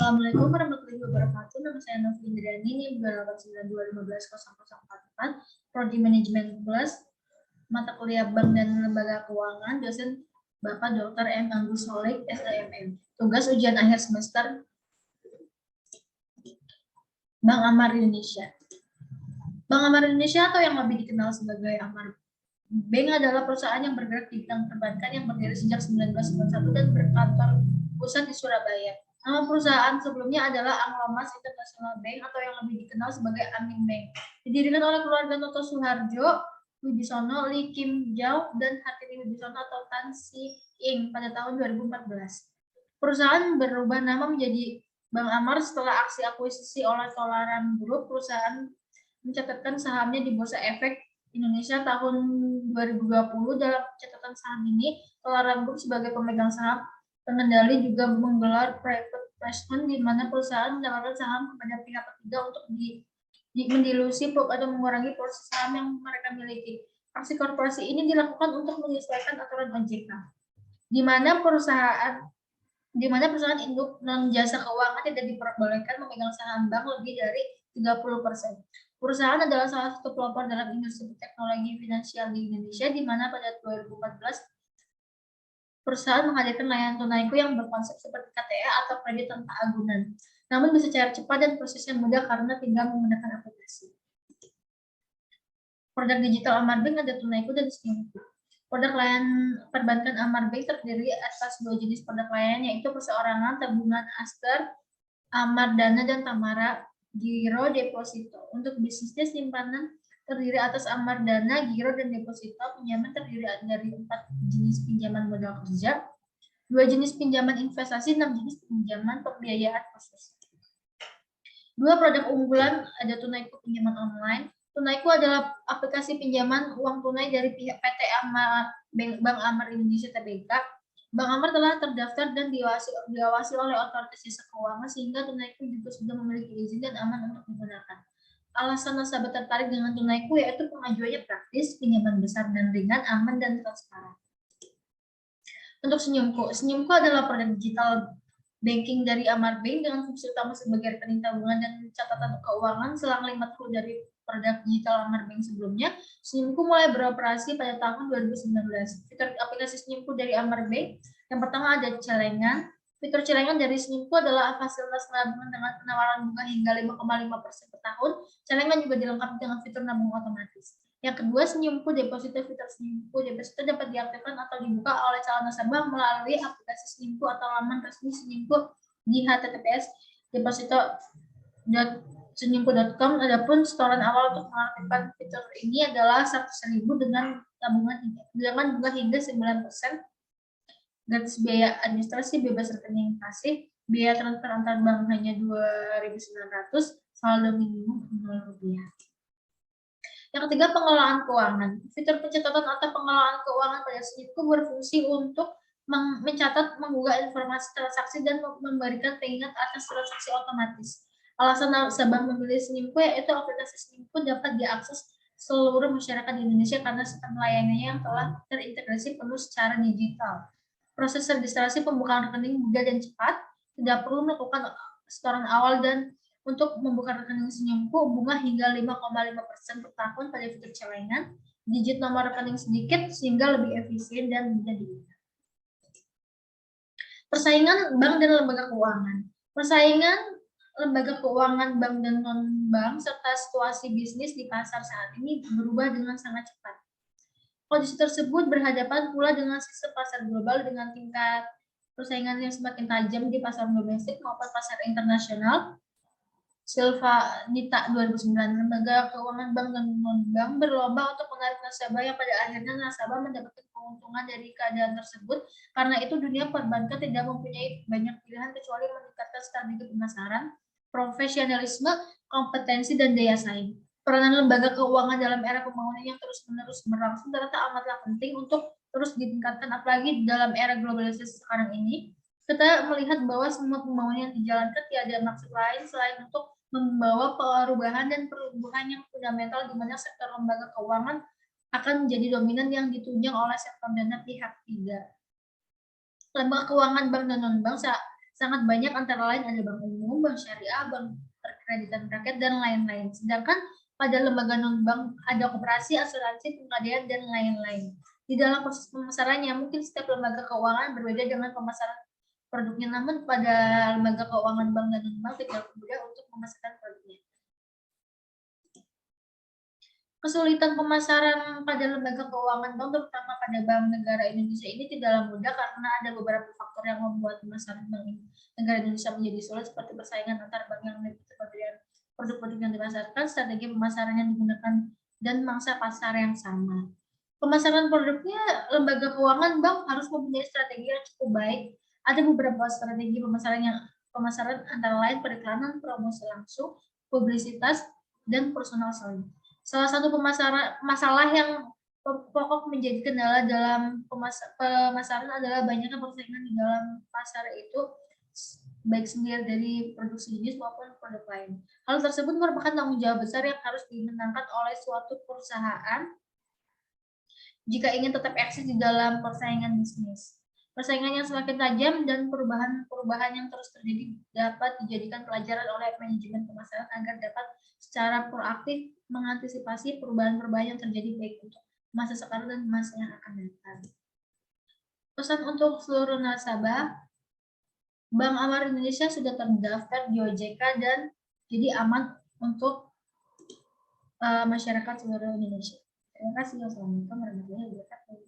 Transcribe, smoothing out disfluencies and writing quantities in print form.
Assalamualaikum warahmatullahi wabarakatuh. Nama saya Novi Indriani, ini 2892150044, Prodi Manajemen Plus, mata kuliah Bank dan Lembaga Keuangan, dosen Bapak Dr. M. Anggus Solik, SIMM. Tugas ujian akhir semester Bank Amar Indonesia. Bank Amar Indonesia atau yang lebih dikenal sebagai Amar Bank adalah perusahaan yang bergerak di bidang perbankan yang berdiri sejak 1991 dan berkantor pusat di Surabaya. Nama perusahaan sebelumnya adalah Anglo-Mas International Bank atau yang lebih dikenal sebagai Amin Bank. Didirikan oleh keluarga Noto Suharjo, Wibisono, Lee Kim Jau, dan Hartini Wibisono atau Tan Si Ing pada tahun 2014. Perusahaan berubah nama menjadi Bank Amar setelah aksi akuisisi oleh Tolaran Group. Perusahaan mencatatkan sahamnya di Bursa Efek Indonesia tahun 2020. Dalam catatan saham ini, Tolaran Group sebagai pemegang saham pengendali juga menggelar private placement di mana perusahaan menawarkan saham kepada pihak ketiga untuk mendilusi atau mengurangi porsi saham yang mereka miliki. Aksi korporasi ini dilakukan untuk menyesuaikan aturan OJK, di mana perusahaan induk non jasa keuangan tidak diperbolehkan memegang saham bank lebih dari 30%. Perusahaan adalah salah satu pelopor dalam industri teknologi finansial di Indonesia, di mana pada 2014 perusahaan menghadirkan layanan tunaiku yang berkonsep seperti KTA atau kredit tanpa agunan. Namun bisa cair cepat dan prosesnya mudah karena tinggal menggunakan aplikasi. Produk digital Amar Bank ada tunaiku dan SNIMKU. Produk layanan perbankan Amar Bank terdiri atas 2 jenis produk layanan, yaitu perseorangan, tabungan Aster, Amar Dana, dan Tamara Giro Deposito. Untuk bisnisnya simpanan terdiri atas Amar Dana, Giro, dan Deposito. Pinjaman terdiri dari 4 jenis pinjaman modal kerja, 2 jenis pinjaman investasi, 6 jenis pinjaman pembiayaan khusus. 2 produk unggulan ada Tunaiku pinjaman online. Tunaiku adalah aplikasi pinjaman uang tunai dari pihak PT Amar Bank Amar Indonesia Tbk. Bank Amar telah terdaftar dan diawasi oleh otoritas jasa keuangan sehingga Tunaiku juga sudah memiliki izin dan aman untuk digunakan. Alasan nasabah tertarik dengan Tunaiku yaitu pengajuannya praktis, pinjaman besar dan ringan, aman, dan transparan. Untuk SNIMKU adalah produk digital banking dari Amar Bank dengan fungsi utama sebagai rekening tabungan dan catatan keuangan. Selang 5 tahun dari produk digital Amar Bank sebelumnya, SNIMKU mulai beroperasi pada tahun 2019. Fitur aplikasi SNIMKU dari Amar Bank, yang pertama ada celengan. Fitur celengan dari SNIMKU adalah fasilitas nabungan dengan penawaran bunga hingga 5,5% per tahun. Celengan juga dilengkapi dengan fitur nabung otomatis. Yang kedua, SNIMKU Deposito. Fitur SNIMKU Deposito dapat diaktifkan atau dibuka oleh calon nasabah melalui aplikasi SNIMKU atau laman resmi SNIMKU di https://senimku.com. Adapun setoran awal untuk mengaktifkan fitur ini adalah 100.000 dengan bunga hingga 9%. Gratis biaya administrasi, bebas rekening pasif, biaya transfer antar bank hanya 2.900, saldo minimum Rp0. Yang ketiga, pengelolaan keuangan. Fitur pencatatan atau pengelolaan keuangan pada SNIMKU berfungsi untuk mencatat, menggugah informasi transaksi, dan memberikan pengingat atas transaksi otomatis. Alasan nasabah memilih SNIMKU yaitu aplikasi SNIMKU dapat diakses seluruh masyarakat di Indonesia karena sistem layanannya yang telah terintegrasi penuh secara digital. Proses registrasi pembukaan rekening mudah dan cepat, tidak perlu melakukan setoran awal, dan untuk membuka rekening SNIMKU bunga hingga 5,5% per tahun pada fitur celengan, digit nomor rekening sedikit sehingga lebih efisien dan mudah digunakan. Persaingan bank dan lembaga keuangan. Persaingan lembaga keuangan bank dan non-bank serta situasi bisnis di pasar saat ini berubah dengan sangat cepat. Kondisi tersebut berhadapan pula dengan sistem pasar global dengan tingkat persaingan yang semakin tajam di pasar domestik maupun pasar internasional. Silva Nita 2009, lembaga keuangan bank dan non-bank berlomba untuk menarik nasabah yang pada akhirnya nasabah mendapatkan keuntungan dari keadaan tersebut. Karena itu dunia perbankan tidak mempunyai banyak pilihan kecuali meningkatkan strategi pemasaran, profesionalisme, kompetensi, dan daya saing. Peranan lembaga keuangan dalam era pembangunan yang terus-menerus berlangsung ternyata amatlah penting untuk terus ditingkatkan, apalagi dalam era globalisasi sekarang ini. Kita melihat bahwa semua pembangunan yang dijalankan tiada maksud lain selain untuk membawa perubahan dan pertumbuhan yang fundamental di mana sektor lembaga keuangan akan menjadi dominan yang ditunjang oleh sektor dana pihak ketiga. Lembaga keuangan bank dan non-bank sangat banyak, antara lain ada bank umum, bank syariah, bank perkreditan rakyat, dan lain-lain. Sedangkan pada lembaga non-bank ada koperasi, asuransi, pegadaian, dan lain-lain. Di dalam proses pemasarannya, mungkin setiap lembaga keuangan berbeda dengan pemasaran produknya, namun pada lembaga keuangan bank dan non-bank tidak mudah untuk memasarkan produknya. Kesulitan pemasaran pada lembaga keuangan bank, terutama pada Bank Negara Indonesia ini tidaklah mudah karena ada beberapa faktor yang membuat pemasaran Bank Negara Indonesia menjadi sulit, seperti persaingan antar bank yang memiliki pemberian produk-produk yang dipasarkan, strategi pemasaran yang digunakan, dan mangsa pasar yang sama. Pemasaran produknya, lembaga keuangan bank harus mempunyai strategi yang cukup baik. Ada beberapa strategi pemasaran antara lain periklanan, promosi langsung, publisitas, dan personal selling. Salah satu masalah yang pokok menjadi kendala dalam pemasaran adalah banyaknya persaingan di dalam pasar itu, baik sendiri dari produk sejenis maupun produk lain. Hal tersebut merupakan tanggung jawab besar yang harus dimenangkan oleh suatu perusahaan jika ingin tetap eksis di dalam persaingan bisnis. Persaingan yang semakin tajam dan perubahan yang terus terjadi dapat dijadikan pelajaran oleh manajemen pemasaran agar dapat secara proaktif mengantisipasi perubahan-perubahan yang terjadi baik untuk masa sekarang dan masa yang akan datang. Pesan untuk seluruh nasabah, Bank Amar Indonesia sudah terdaftar di OJK dan jadi aman untuk masyarakat seluruh Indonesia. Terima kasih. Wassalamualaikum warahmatullahi wabarakatuh.